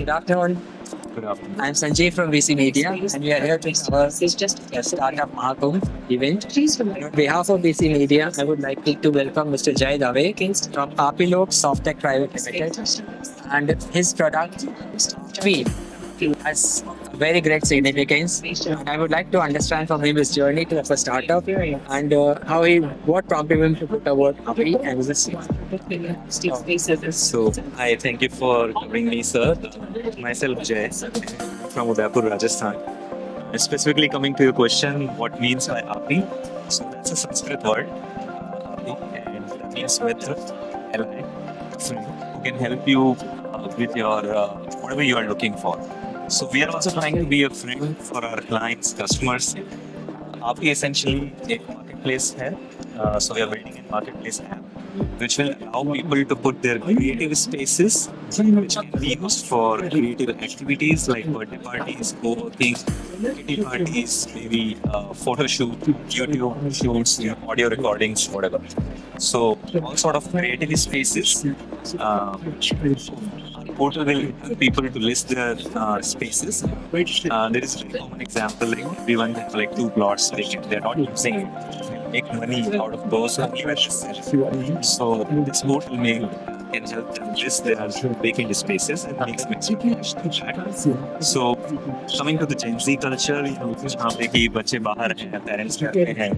Good afternoon. Good afternoon. I'm Sanjay from VC Media, and we are here to cover a startup Mahakumbh event. And on behalf of VC Media, I would like to welcome Mr. Jay Dave from Apilog Softtech Private Limited, and his product Tweet has very great significance. And I would like to understand from him his journey to a startup and what prompted him to put the word Api and this. So, I thank you for having me, sir. Myself, Jay, from Udaipur, Rajasthan. Specifically coming to your question, what means by Api? So, that's a Sanskrit word, Api, and that means Mitra, ally, friend, who can help you with your whatever you are looking for. So, we are also trying to be a friend for our clients, customers. Api essentially a marketplace है. So we are building a marketplace app which will allow people to put their creative spaces which can be used for creative activities like birthday parties, co-working, kitty parties, maybe photo shoot, YouTube shoots, audio recordings, whatever. So all sort of creative spaces. Portal will help people to list their spaces. There is a very common example like everyone has like two plots they're not using it. Make money out of those only when they sell. So this portal can help them list their vacant spaces and make some extra cash to that. So coming to the Gen Z culture, जहाँ पे कि बच्चे बाहर हैं, parents रहते हैं,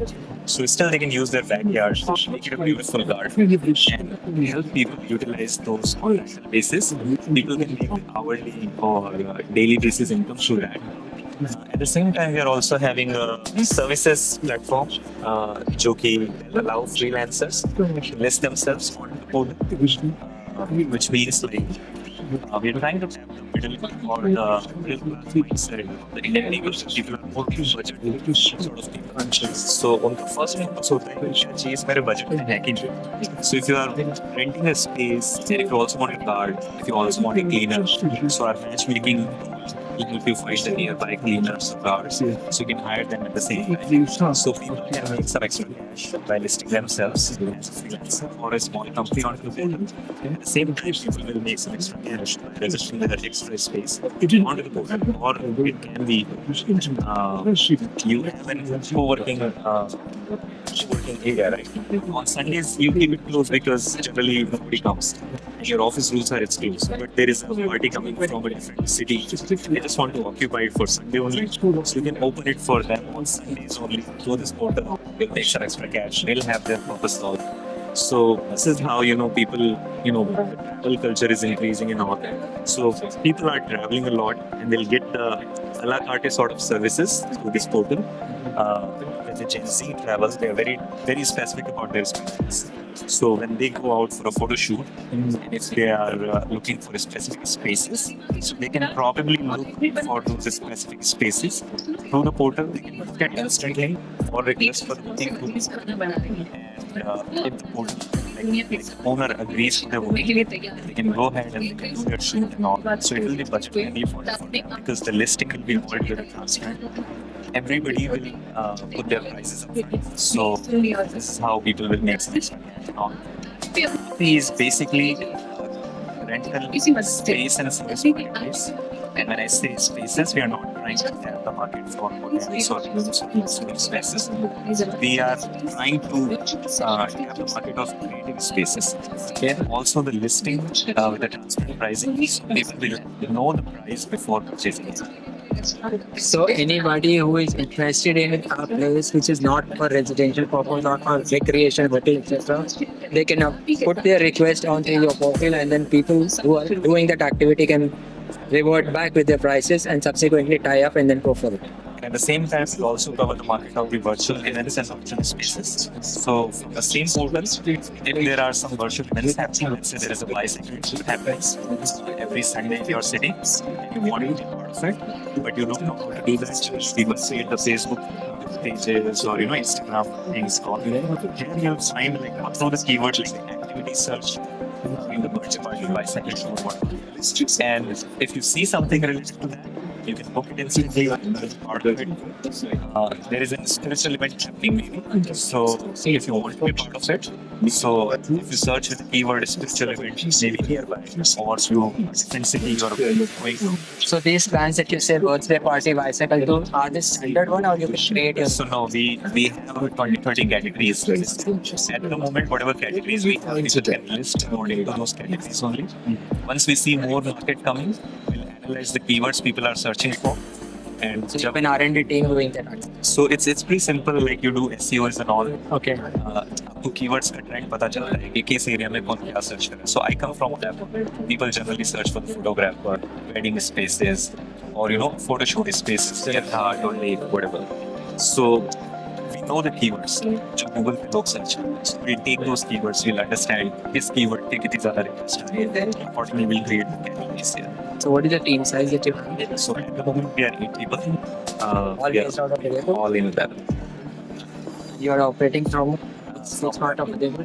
so still they can use their backyard, make it a beautiful garden, and help people utilize those on a rental basis. People can make hourly or daily basis income through that. At the same time, we are also having a services platform, जो कि allow freelancers to list themselves on the portal, which means like we are trying to tap the middle or the middle class mindset. The Indian people are more budget sort of people. So उनका first focus होता है कि चीज़ मेरे budget में है कि नहीं. So if you are renting a space, and if you also want a guard, if you also want a cleaner, so our matchmaking help you find the nearby cleaners or guards, so you can hire them at the same time. So people can make some extra cash by listing themselves as a freelancer or a small company onto the portal. At the same time, people will make some extra cash by registering their extra space onto the portal. Or it can be you have an co-working area, right? On Sundays, you keep it closed because generally nobody comes. Your office rules are it's closed, but there is a party coming from a different city. They just want to occupy it for Sunday only, so you can open it for them on Sundays only. Through this portal, they'll make some extra cash. They'll have their purpose solved. So this is how people the travel culture is increasing and all. So people are traveling a lot, and they'll get the a la carte sort of services through this portal. When the Gen Z travels, they are very very specific about their spaces. So when they go out for a photo shoot, and if they are looking for specific spaces, so they can probably look for those specific spaces through the portal. They can look at instantly or request for the booking tool. And if the portal like owner agrees to the booking, they can go ahead and they can do their shoot and all. So it will be budget friendly for them because the listing will be all very transparent. Everybody will put their prices up front. So this is how people will make some extra cash. He is basically rental space and service marketplace. And when I say spaces, we are not trying to tap the market for hotels or spaces. We are trying to tap the market of creative spaces. Then also the listing with the transparent pricing, so people will know the price before purchasing it. So anybody who is interested in a place which is not for residential purpose or for recreation, hotel, etc., they can put their request onto your portal, and then people who are doing that activity can revert back with their prices and subsequently tie up and then go for it. At the same time, we also cover the market of the virtual events and virtual spaces. So, from the same portal, if there are some virtual events happening, let's say there is a bicycle that happens every Sunday in your city, and you want to be part of it, but you don't know how to do that. People see it the Facebook pages or Instagram things called. Then you'll find like through the keywords like the activity search in the birthday party, bicycle show, whatever. And if you see something related to that, You can book it and see part of it. There is a spiritual event happening maybe. So if you want to be part of it, so if you search the keyword spiritual event, maybe nearby, or you different city you are going to. So these plans that you say birthday party, bicycle tour, are the standard one or you can create your So no, we have 20-30 categories. At the moment, whatever categories we have, we can list according to those categories only. Once we see more market coming, we'll analyze the keywords people are searching for. And so you have an R&D team doing that? so it's pretty simple. Like you do SEOs and all. Okay. आपको keywords का trend पता चलता है कि किस area में कौन क्या search कर रहा है. So I come from that. People generally search for the photographer, wedding spaces, or photo shoot spaces, Tirthat or lake, whatever. So we know the keywords. जो Google पे लोग search कर रहे हैं. So we'll take those keywords. We'll understand किस keyword पे कितनी ज़्यादा request है. Accordingly, we'll create the categories here. So what is the team size that you have? So at the moment we are 8 people. All We are based out of Udaipur? all in that. You are operating from which part of Udaipur?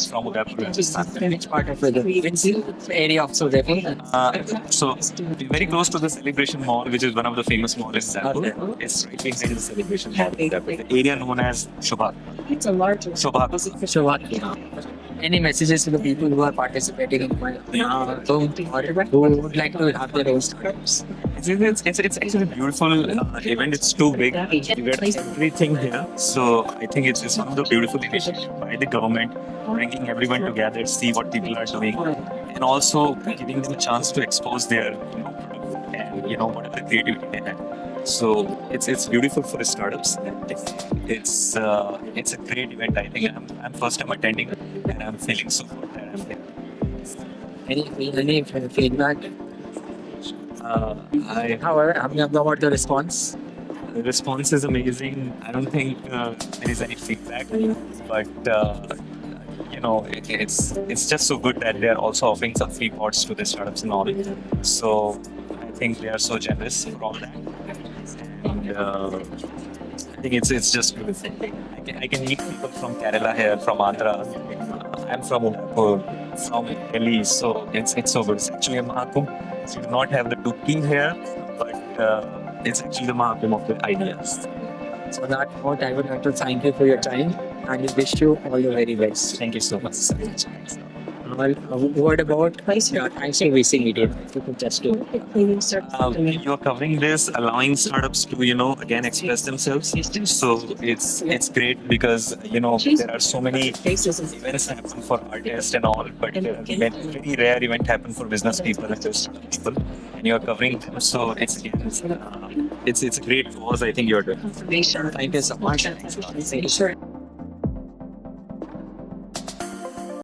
From Udaipur. Which part of Udaipur? Which area of Udaipur? So we're very close to the Celebration Mall, which is one of the famous malls in Udaipur. Okay. It's right behind the Celebration Mall in Udaipur. The area known as Shobha. Shobha. So what? Any messages to the people who are participating in my who would like to have their own startups? It's actually a beautiful event. It's too big. You get everything here. So I think it's one of the beautiful initiatives by the government, bringing everyone together, see what people are doing, and also giving them a chance to expose their and whatever creativity they have. So it's beautiful for the startups. It's a great event. I think I'm first time attending, and I'm feeling so good that I'm there. Any feedback? However, about the response? The response is amazing. I don't think there is any feedback, but it's just so good that they are also offering some free pods to the startups and all. So I think they are so generous for all that. And I think it's just beautiful. I can meet people from Kerala here, from Andhra. I'm from Udaipur, from Delhi, so it's so good. It's actually a Mahakumbh. So we do not have the Dukki here, but it's actually the Mahakumbh of the ideas. So on that note, I would like to thank you for your time and I wish you all the very best. Thank you so much. Well, what about thanks to VC Media? If you could just do You're covering this, allowing startups to again express themselves. So it's great because there are so many events happen for artists and all, but very rare event happen for business people and just people, and you're covering them. So it's a great cause. I think you're doing. Thank you so much.